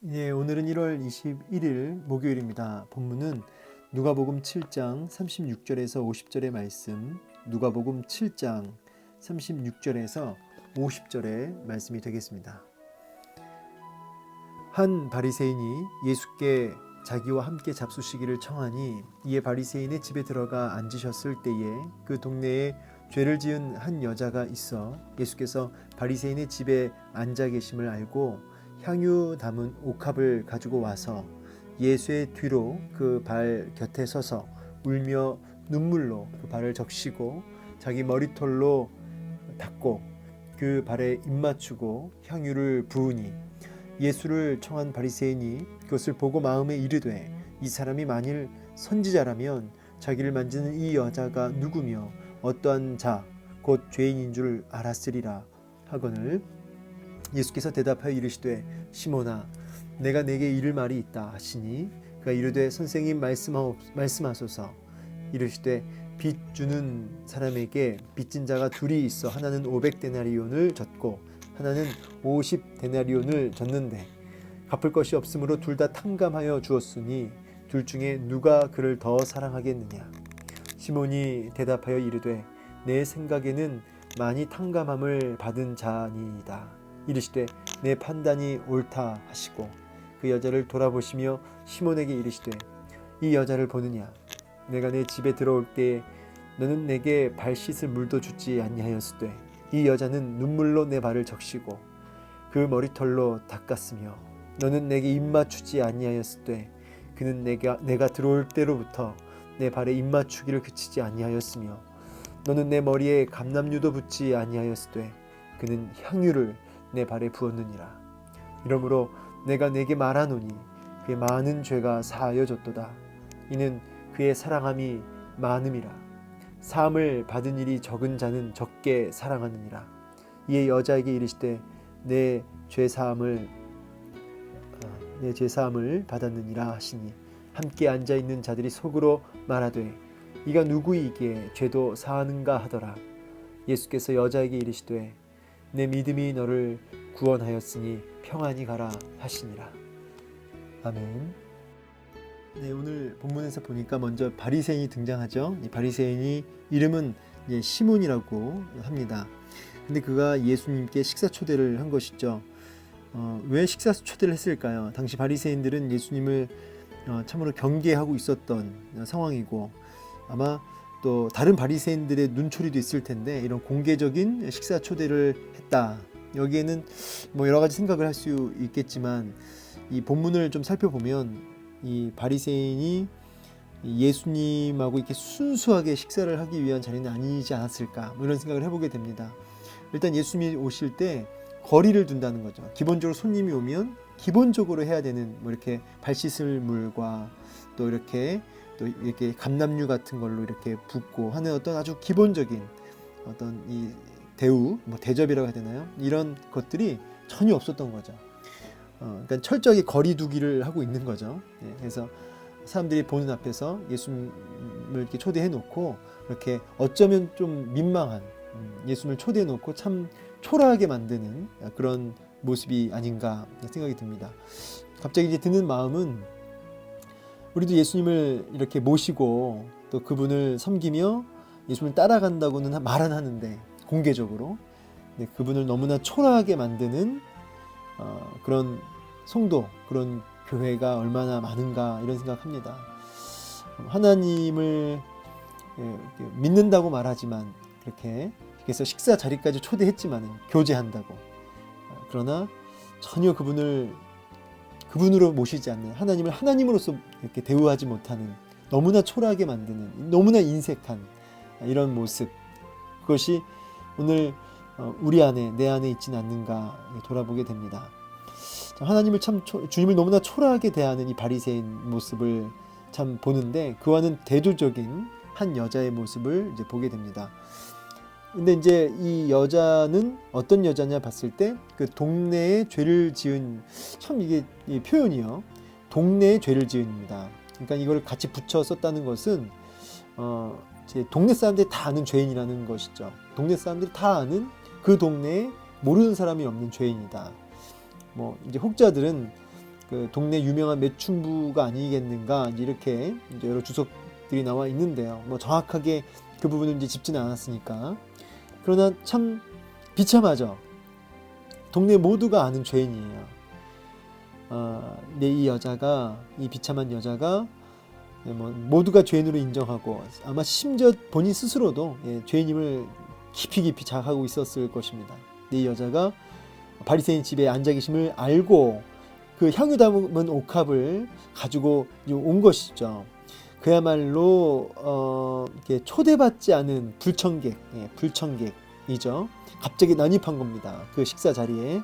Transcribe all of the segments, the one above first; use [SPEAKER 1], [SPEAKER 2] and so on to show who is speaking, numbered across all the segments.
[SPEAKER 1] 예, 오늘은 1월 21일 목요일입니다. 본문은 누가복음 7장 36절에서 50절의 말씀, 누가복음 7장 36절에서 50절의 말씀이 되겠습니다. 한 바리새인이 예수께 자기와 함께 잡수시기를 청하니 이에 바리새인의 집에 들어가 앉으셨을 때에 그 동네에 죄를 지은 한 여자가 있어 예수께서 바리새인의 집에 앉아 계심을 알고 향유 담은 옥합을 가지고 와서 예수의 뒤로 그 발 곁에 서서 울며 눈물로 그 발을 적시고 자기 머리털로 닦고 그 발에 입맞추고 향유를 부으니 예수를 청한 바리새인이 그것을 보고 마음에 이르되 이 사람이 만일 선지자라면 자기를 만지는 이 여자가 누구며 어떠한 자 곧 죄인인 줄 알았으리라 하거늘 예수께서 대답하여 이르시되 시몬아 내가 내게 이를 말이 있다 하시니 그가 이르되 선생님 말씀하소서. 이르시되 빚 주는 사람에게 빚진 자가 둘이 있어 하나는 500데나리온을 졌고 하나는 50데나리온을 졌는데 갚을 것이 없으므로 둘 다 탕감하여 주었으니 둘 중에 누가 그를 더 사랑하겠느냐. 시몬이 대답하여 이르되 내 생각에는 많이 탕감함을 받은 자니이다. 이르시되 내 판단이 옳다 하시고 그 여자를 돌아보시며 시몬에게 이르시되 이 여자를 보느냐. 내가 내 집에 들어올 때 너는 내게 발 씻을 물도 주지 아니하였으되 이 여자는 눈물로 내 발을 적시고 그 머리털로 닦았으며 너는 내게 입맞추지 아니하였으되 그는 내가 들어올 때로부터 내 발에 입맞추기를 그치지 아니하였으며 너는 내 머리에 감람유도 붓지 아니하였으되 그는 향유를 내 발에 부었느니라. 이러므로 내가 내게 말하노니 그의 많은 죄가 사하여졌도다. 이는 그의 사랑함이 많음이라. 사함을 받은 일이 적은 자는 적게 사랑하느니라. 이에 여자에게 이르시되 내 죄사함을 받았느니라 하시니 함께 앉아있는 자들이 속으로 말하되 이가 누구이기에 죄도 사하는가 하더라. 예수께서 여자에게 이르시되 내 믿음이 너를 구원하였으니 평안히 가라 하시니라. 아멘. 네, 오늘 본문에서 보니까 먼저 바리새인이 등장하죠. 이 바리새인이 이름은 시몬이라고 합니다. 근데 그가 예수님께 식사 초대를 한 것이죠. 왜 식사 초대를 했을까요? 당시 바리새인들은 예수님을 참으로 경계하고 있었던 상황이고 아마 또 다른 바리새인들의 눈초리도 있을 텐데 이런 공개적인 식사 초대를 했다. 여기에는 뭐 여러 가지 생각을 할 수 있겠지만 이 본문을 좀 살펴보면 이 바리새인이 예수님하고 이렇게 순수하게 식사를 하기 위한 자리는 아니지 않았을까 뭐 이런 생각을 해보게 됩니다. 일단 예수님이 오실 때 거리를 둔다는 거죠. 기본적으로 손님이 오면 기본적으로 해야 되는 뭐 이렇게 발 씻을 물과 또 이렇게 감람유 같은 걸로 이렇게 붓고 하는 어떤 아주 기본적인 어떤 이 대우, 뭐 대접이라고 해야 되나요? 이런 것들이 전혀 없었던 거죠. 그러니까 철저하게 거리두기를 하고 있는 거죠. 예, 그래서 사람들이 보는 앞에서 예수님을 이렇게 초대해 놓고 이렇게 어쩌면 좀 민망한 예수님을 초대해 놓고 참 초라하게 만드는 그런 모습이 아닌가 생각이 듭니다. 갑자기 이제 드는 마음은 우리도 예수님을 이렇게 모시고 또 그분을 섬기며 예수님을 따라간다고는 말은 하는데 공개적으로 그분을 너무나 초라하게 만드는 그런 성도, 그런 교회가 얼마나 많은가 이런 생각합니다. 하나님을 믿는다고 말하지만 그렇게 그래서 식사 자리까지 초대했지만 교제한다고 그러나 전혀 그분으로 모시지 않는 하나님을 하나님으로서 이렇게 대우하지 못하는 너무나 초라하게 만드는 너무나 인색한 이런 모습 그것이 오늘 우리 안에 내 안에 있지는 않는가 돌아보게 됩니다. 하나님을 주님을 너무나 초라하게 대하는 이 바리새인 모습을 참 보는데 그와는 대조적인 한 여자의 모습을 이제 보게 됩니다. 근데 이제 이 여자는 어떤 여자냐 봤을 때 그 동네에 죄를 지은 참 이게 이 표현이요. 동네에 죄를 지은입니다. 그러니까 이걸 같이 붙여 썼다는 것은 이제 동네 사람들이 다 아는 죄인이라는 것이죠. 동네 사람들이 다 아는 그 동네에 모르는 사람이 없는 죄인이다. 뭐 이제 혹자들은 그 동네 유명한 매춘부가 아니겠는가 이렇게 이제 여러 주석들이 나와 있는데요. 뭐 정확하게 그 부분을 이제 짚지는 않았으니까. 그러나 참 비참하죠. 동네 모두가 아는 죄인이에요. 이 여자가, 이 비참한 여자가 뭐 모두가 죄인으로 인정하고 아마 심지어 본인 스스로도 죄인임을 깊이 자각하고 있었을 것입니다. 이 여자가 바리새인 집에 앉아 계심을 알고 그 향유 담은 옥합을 가지고 온 것이죠. 그야말로 이렇게 초대받지 않은 불청객이죠. 갑자기 난입한 겁니다. 그 식사 자리에.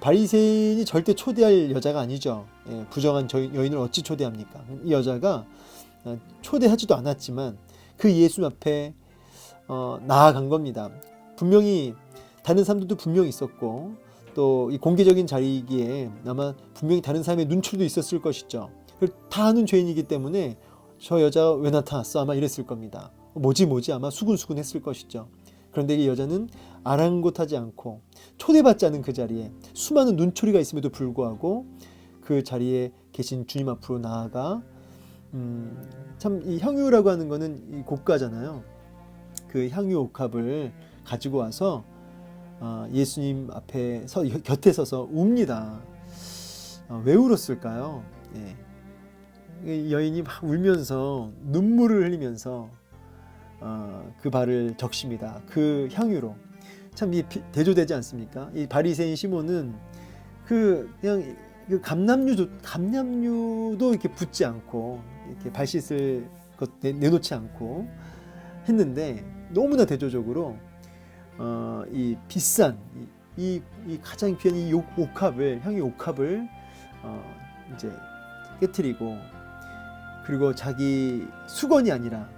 [SPEAKER 1] 바리새인이 절대 초대할 여자가 아니죠. 부정한 여인을 어찌 초대합니까? 이 여자가 초대하지도 않았지만 그 예수 앞에 나아간 겁니다. 분명히 다른 사람들도 분명히 있었고 또 이 공개적인 자리이기에 아마 분명히 다른 사람의 눈초리도 있었을 것이죠. 다 아는 죄인이기 때문에 저 여자가 왜 나타났어? 아마 이랬을 겁니다. 뭐지 아마 수근수근 했을 것이죠. 그런데 이 여자는 아랑곳하지 않고 초대받지 않은 그 자리에 수많은 눈초리가 있음에도 불구하고 그 자리에 계신 주님 앞으로 나아가 참 이 향유라고 하는 거는 이 고가잖아요. 그 향유 옥합을 가지고 와서 예수님 앞에 곁에 서서 웁니다. 왜 울었을까요? 이 여인이 막 울면서 눈물을 흘리면서 그 발을 적십니다. 그 향유로. 참 대조되지 않습니까? 이 바리새인 시몬은 그냥 감람류도 이렇게 붓지 않고 이렇게 발 씻을 것 내놓지 않고 했는데 너무나 대조적으로 이 비싼 이 가장 귀한 이 옥합을 향유 옥합을 이제 깨트리고 그리고 자기 수건이 아니라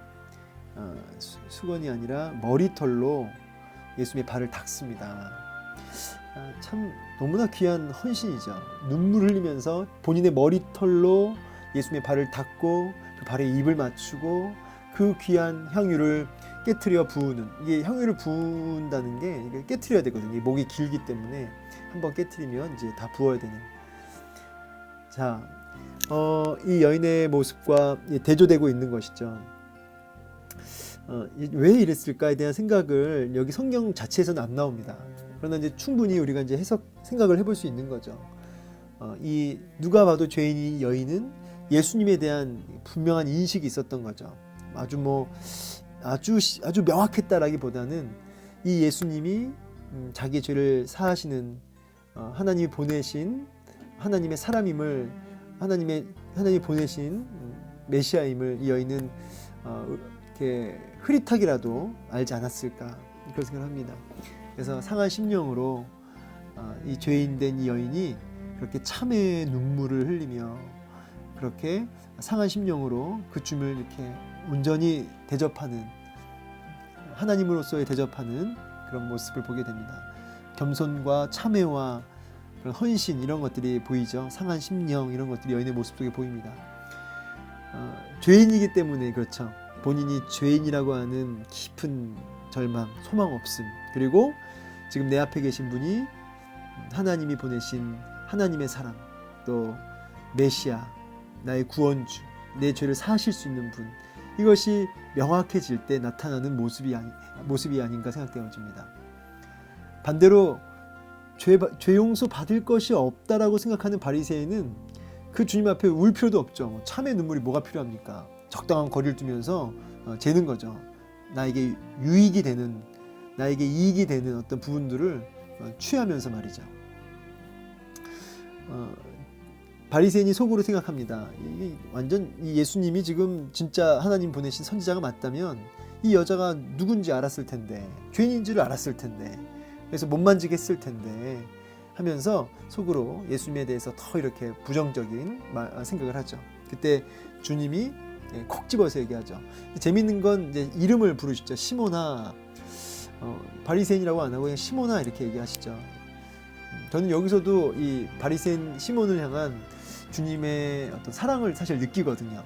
[SPEAKER 1] 머리털로 예수님의 발을 닦습니다. 참 너무나 귀한 헌신이죠. 눈물 흘리면서 본인의 머리털로 예수님의 발을 닦고 그 발에 입을 맞추고 그 귀한 향유를 깨트려 부으는, 이게 향유를 부은다는 게 이게 깨트려야 되거든요. 목이 길기 때문에 한번 깨트리면 이제 다 부어야 되는. 자, 이 여인의 모습과 대조되고 있는 것이죠. 왜 이랬을까에 대한 생각을 여기 성경 자체에서는 안 나옵니다. 그러나 이제 충분히 우리가 이제 생각을 해볼 수 있는 거죠. 이 누가 봐도 죄인이 여인은 예수님에 대한 분명한 인식이 있었던 거죠. 아주 명확했다라기보다는 이 예수님이 자기 죄를 사하시는 하나님이 보내신 하나님의 사람임을, 하나님이 보내신 메시아임을 이 여인은 이렇게 흐릿하게라도 알지 않았을까, 그런 생각을 합니다. 그래서 상한 심령으로 이 죄인된 이 여인이 그렇게 참회의 눈물을 흘리며 그렇게 상한 심령으로 그 주님을 이렇게 온전히 대접하는, 하나님으로서의 대접하는 그런 모습을 보게 됩니다. 겸손과 참회와 그런 헌신, 이런 것들이 보이죠. 상한 심령, 이런 것들이 여인의 모습 속에 보입니다. 죄인이기 때문에 그렇죠. 본인이 죄인이라고 하는 깊은 절망, 소망 없음, 그리고 지금 내 앞에 계신 분이 하나님이 보내신 하나님의 사람, 또 메시아, 나의 구원주, 내 죄를 사하실 수 있는 분, 이것이 명확해질 때 나타나는 모습이 아닌가 생각되어집니다. 반대로 죄 용서 받을 것이 없다라고 생각하는 바리새인은 그 주님 앞에 울 필요도 없죠. 참의 눈물이 뭐가 필요합니까? 적당한 거리를 두면서 재는 거죠. 나에게 유익이 되는, 나에게 이익이 되는 어떤 부분들을 취하면서 말이죠. 바리새인이 속으로 생각합니다. 완전 이 예수님이 지금 진짜 하나님 보내신 선지자가 맞다면 이 여자가 누군지 알았을 텐데, 죄인인지를 알았을 텐데, 그래서 못 만지게 했을 텐데 하면서 속으로 예수님에 대해서 더 이렇게 부정적인 생각을 하죠. 그때 주님이 콕 집어서 얘기하죠. 재밌는 건 이제 이름을 부르시죠. 시몬아, 바리새인이라고 안 하고 그냥 시몬아 이렇게 얘기하시죠. 저는 여기서도 이 바리새인 시몬을 향한 주님의 어떤 사랑을 사실 느끼거든요.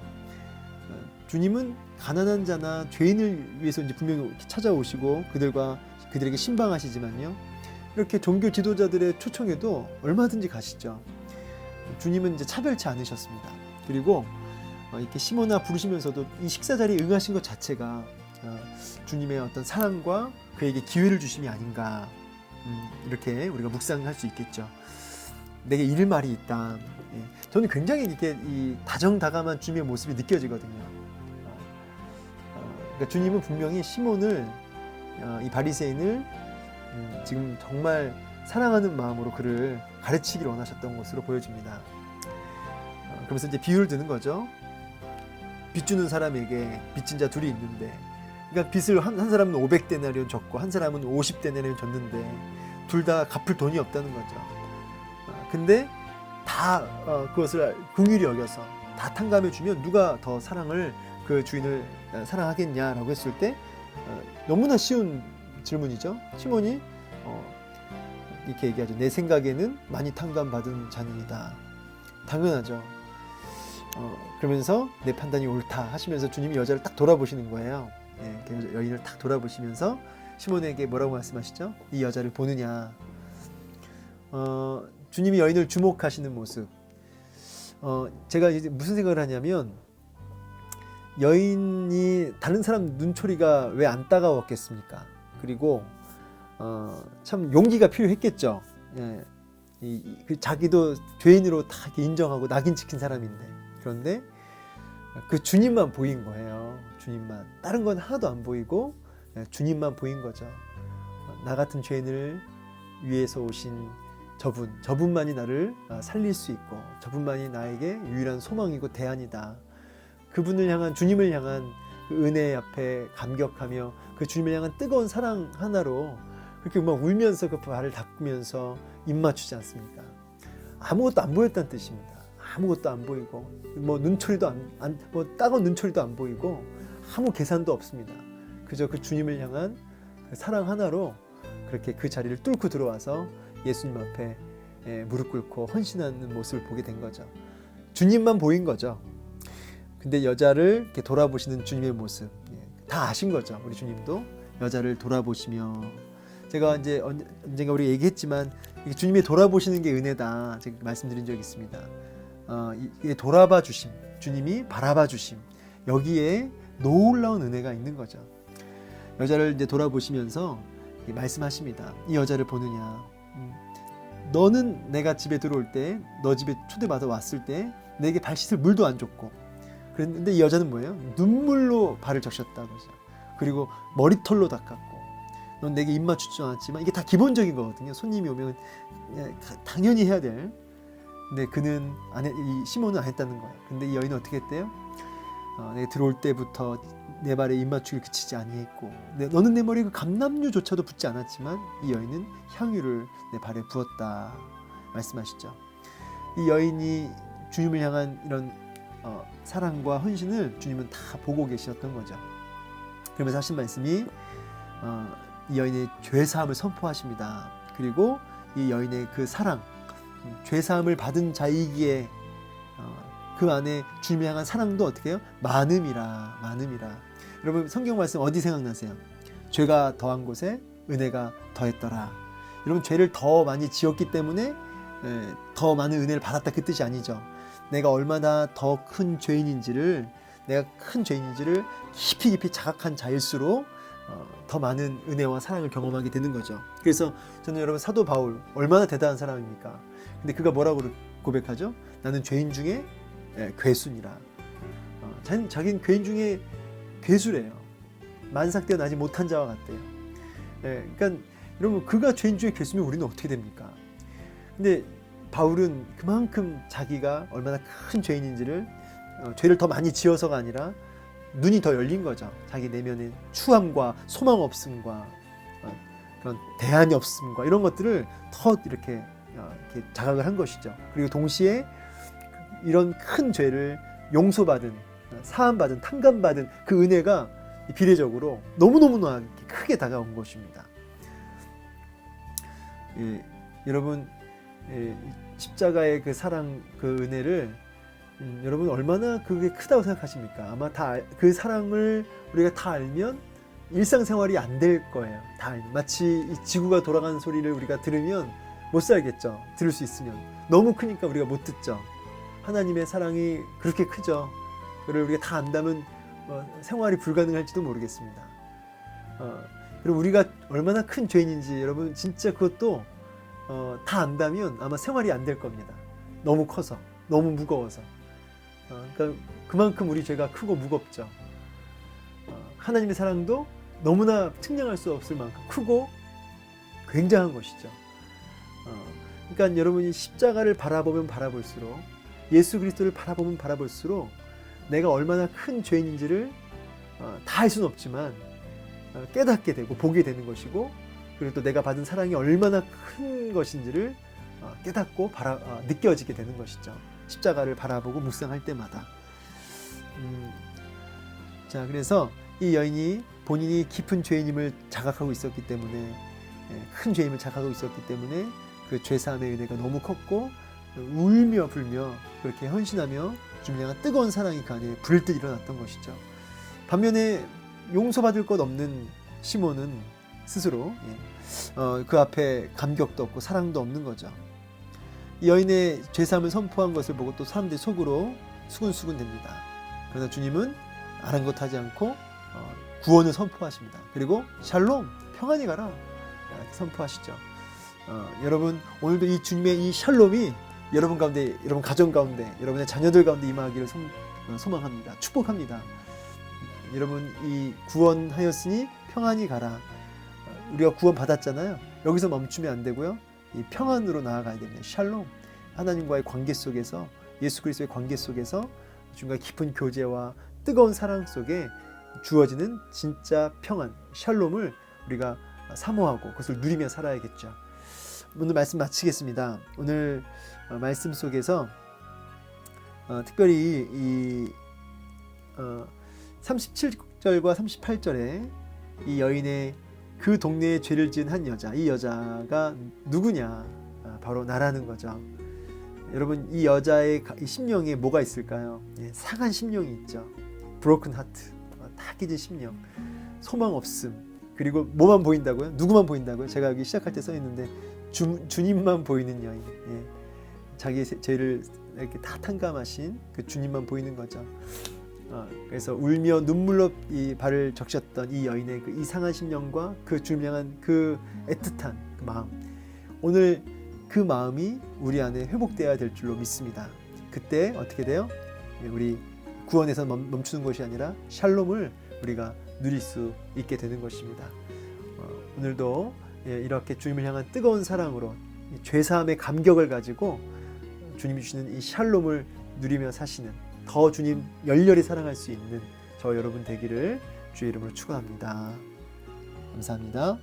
[SPEAKER 1] 주님은 가난한 자나 죄인을 위해서 이제 분명히 찾아오시고 그들에게 신방하시지만요, 이렇게 종교 지도자들의 초청에도 얼마든지 가시죠. 주님은 이제 차별치 않으셨습니다. 그리고 이렇게 시몬아 부르시면서도 이 식사 자리에 응하신 것 자체가 주님의 어떤 사랑과 그에게 기회를 주심이 아닌가, 이렇게 우리가 묵상할 수 있겠죠. 내게 이를 말이 있다. 저는 굉장히 이렇게 이 다정다감한 주님의 모습이 느껴지거든요. 그러니까 주님은 분명히 시몬을, 이 바리새인을 지금 정말 사랑하는 마음으로 그를 가르치기를 원하셨던 것으로 보여집니다. 그러면서 이제 비유를 드는 거죠. 빚 주는 사람에게 빚진 자 둘이 있는데, 그러니까 빚을 한 사람은 500데나리온 줬고 한 사람은 50데나리온 줬는데 둘 다 갚을 돈이 없다는 거죠. 근데 다 그것을 긍휼히 여겨서 다 탕감해 주면 누가 더 사랑을, 그 주인을 사랑하겠냐라고 했을 때 너무나 쉬운 질문이죠. 시몬이 이렇게 얘기하죠. 내 생각에는 많이 탕감받은 자니이다. 당연하죠. 그러면서 내 판단이 옳다 하시면서 주님이 여자를 딱 돌아보시는 거예요. 여인을 딱 돌아보시면서 시몬에게 뭐라고 말씀하시죠? 이 여자를 보느냐. 주님이 여인을 주목하시는 모습. 제가 이제 무슨 생각을 하냐면, 여인이 다른 사람 눈초리가 왜 안 따가웠겠습니까? 그리고 참 용기가 필요했겠죠. 자기도 죄인으로 다 인정하고 낙인 찍힌 사람인데, 그런데 그 주님만 보인 거예요. 주님만. 다른 건 하나도 안 보이고 주님만 보인 거죠. 나 같은 죄인을 위해서 오신 저분만이 나를 살릴 수 있고, 저분만이 나에게 유일한 소망이고 대안이다. 그분을 향한, 주님을 향한 그 은혜 앞에 감격하며 그 주님을 향한 뜨거운 사랑 하나로 그렇게 막 울면서 그 발을 닦으면서 입 맞추지 않습니까? 아무것도 안 보였다는 뜻입니다. 아무것도 안 보이고, 뭐 눈초리도 뭐 따가운 눈초리도 안 보이고, 아무 계산도 없습니다. 그저 그 주님을 향한 그 사랑 하나로 그렇게 그 자리를 뚫고 들어와서 예수님 앞에 무릎 꿇고 헌신하는 모습을 보게 된 거죠. 주님만 보인 거죠. 근데 여자를 이렇게 돌아보시는 주님의 모습, 다 아신 거죠. 우리 주님도 여자를 돌아보시며, 제가 이제 언젠가 우리 얘기했지만 주님의 돌아보시는 게 은혜다, 제가 말씀드린 적이 있습니다. 이게 돌아봐 주심, 주님이 바라봐 주심, 여기에 놀라운 은혜가 있는 거죠. 여자를 이제 돌아보시면서 말씀하십니다. 이 여자를 보느냐. 너는 내가 집에 들어올 때, 너 집에 초대받아 왔을 때 내게 발 씻을 물도 안 줬고, 그랬는데 이 여자는 뭐예요? 눈물로 발을 적셨다고 하죠. 그리고 머리털로 닦았고, 넌 내게 입 맞추지 않았지만, 이게 다 기본적인 거거든요. 손님이 오면 당연히 해야 될. 근데 그는 이 시몬은 안 했다는 거예요. 근데 이 여인은 어떻게 했대요? 내가 들어올 때부터 내 발에 입 맞추기를 그치지 아니했고, 너는 내 머리에 그 감람류조차도 붓지 않았지만 이 여인은 향유를 내 발에 부었다 말씀하시죠. 이 여인이 주님을 향한 이런 사랑과 헌신을 주님은 다 보고 계셨던 거죠. 그러면서 하신 말씀이 이 여인의 죄사함을 선포하십니다. 그리고 이 여인의 그 사랑, 죄사함을 받은 자이기에 그 안에 주님을 향한 사랑도 어떻게 해요? 많음이라. 여러분 성경 말씀 어디 생각나세요? 죄가 더한 곳에 은혜가 더했더라. 여러분 죄를 더 많이 지었기 때문에 더 많은 은혜를 받았다, 그 뜻이 아니죠. 내가 얼마나 더 큰 죄인인지를, 깊이 자각한 자일수록 더 많은 은혜와 사랑을 경험하게 되는 거죠. 그래서 저는 여러분 사도 바울 얼마나 대단한 사람입니까? 근데 그가 뭐라고 고백하죠? 나는 죄인 중에 괴순이라. 자기는 죄인 중에 괴수래요. 만삭되어 나지 못한 자와 같대요. 그러니까 여러분 그가 죄인 중에 괴수면 우리는 어떻게 됩니까? 근데 바울은 그만큼 자기가 얼마나 큰 죄인인지를, 죄를 더 많이 지어서가 아니라 눈이 더 열린 거죠. 자기 내면의 추함과 소망 없음과 그런 대안이 없음과 이런 것들을 더 이렇게 자각을 한 것이죠. 그리고 동시에 이런 큰 죄를 용서받은, 사함받은, 탕감받은 그 은혜가 비례적으로 너무너무나 크게 다가온 것입니다. 여러분 십자가의 그 사랑, 그 은혜를 여러분 얼마나 그게 크다고 생각하십니까? 아마 그 사랑을 우리가 다 알면 일상생활이 안 될 거예요. 마치 이 지구가 돌아가는 소리를 우리가 들으면 못 살겠죠. 들을 수 있으면. 너무 크니까 우리가 못 듣죠. 하나님의 사랑이 그렇게 크죠. 그걸 우리가 다 안다면 생활이 불가능할지도 모르겠습니다. 그리고 우리가 얼마나 큰 죄인인지 여러분 진짜 그것도 다 안다면 아마 생활이 안 될 겁니다. 너무 커서, 너무 무거워서. 그러니까 그만큼 우리 죄가 크고 무겁죠. 하나님의 사랑도 너무나 측량할 수 없을 만큼 크고 굉장한 것이죠. 그러니까 여러분이 십자가를 바라보면 바라볼수록, 예수 그리스도를 바라보면 바라볼수록 내가 얼마나 큰 죄인인지를 다 알 수는 없지만 깨닫게 되고 보게 되는 것이고, 그리고 또 내가 받은 사랑이 얼마나 큰 것인지를 깨닫고 느껴지게 되는 것이죠. 십자가를 바라보고 묵상할 때마다. 자, 그래서 이 여인이 본인이 깊은 죄인임을 자각하고 있었기 때문에, 큰 죄임을 자각하고 있었기 때문에 그 죄사함의 은혜가 너무 컸고, 울며 불며 그렇게 헌신하며 주님을 향한 뜨거운 사랑이 그 안에 불듯 일어났던 것이죠. 반면에 용서받을 것 없는 시몬은 스스로 그 앞에 감격도 없고 사랑도 없는 거죠. 이 여인의 죄사함을 선포한 것을 보고 또 사람들이 속으로 수근수근 됩니다. 그러나 주님은 아랑곳하지 않고 구원을 선포하십니다. 그리고 샬롬, 평안히 가라 이렇게 선포하시죠. 여러분, 오늘도 이 주님의 이 샬롬이 여러분 가운데, 여러분 가정 가운데, 여러분의 자녀들 가운데 임하기를 소망합니다. 축복합니다. 여러분, 이 구원하였으니 평안히 가라. 우리가 구원 받았잖아요. 여기서 멈추면 안 되고요. 이 평안으로 나아가야 됩니다. 샬롬, 하나님과의 관계 속에서, 예수 그리스도의 관계 속에서 주님과의 깊은 교제와 뜨거운 사랑 속에 주어지는 진짜 평안, 샬롬을 우리가 사모하고 그것을 누리며 살아야겠죠. 오늘 말씀 마치겠습니다. 오늘 말씀 속에서 특별히 이 37절과 38절에 이 여인의 그 동네에 죄를 지은 한 여자, 이 여자가 누구냐? 바로 나라는 거죠. 여러분, 이 여자의 이 심령에 뭐가 있을까요? 상한 심령이 있죠. broken heart, 다 깨진 심령, 소망 없음. 그리고 뭐만 보인다고요? 누구만 보인다고요? 제가 여기 시작할 때 써 있는데 주님만 보이는 여인. 자기의 죄를 이렇게 다 탕감하신 그 주님만 보이는 거죠. 그래서 울며 눈물로 이 발을 적셨던 이 여인의 그 이상한 심령과 그 주님 향한 그 애틋한 그 마음, 오늘 그 마음이 우리 안에 회복되어야 될 줄로 믿습니다. 그때 어떻게 돼요? 우리 구원에서 멈추는 것이 아니라 샬롬을 우리가 누릴 수 있게 되는 것입니다. 오늘도 이렇게 주님을 향한 뜨거운 사랑으로 죄사함의 감격을 가지고 주님이 주시는 이 샬롬을 누리며 사시는, 더 주님 열렬히 사랑할 수 있는 저 여러분 되기를 주의 이름으로 축원합니다. 감사합니다.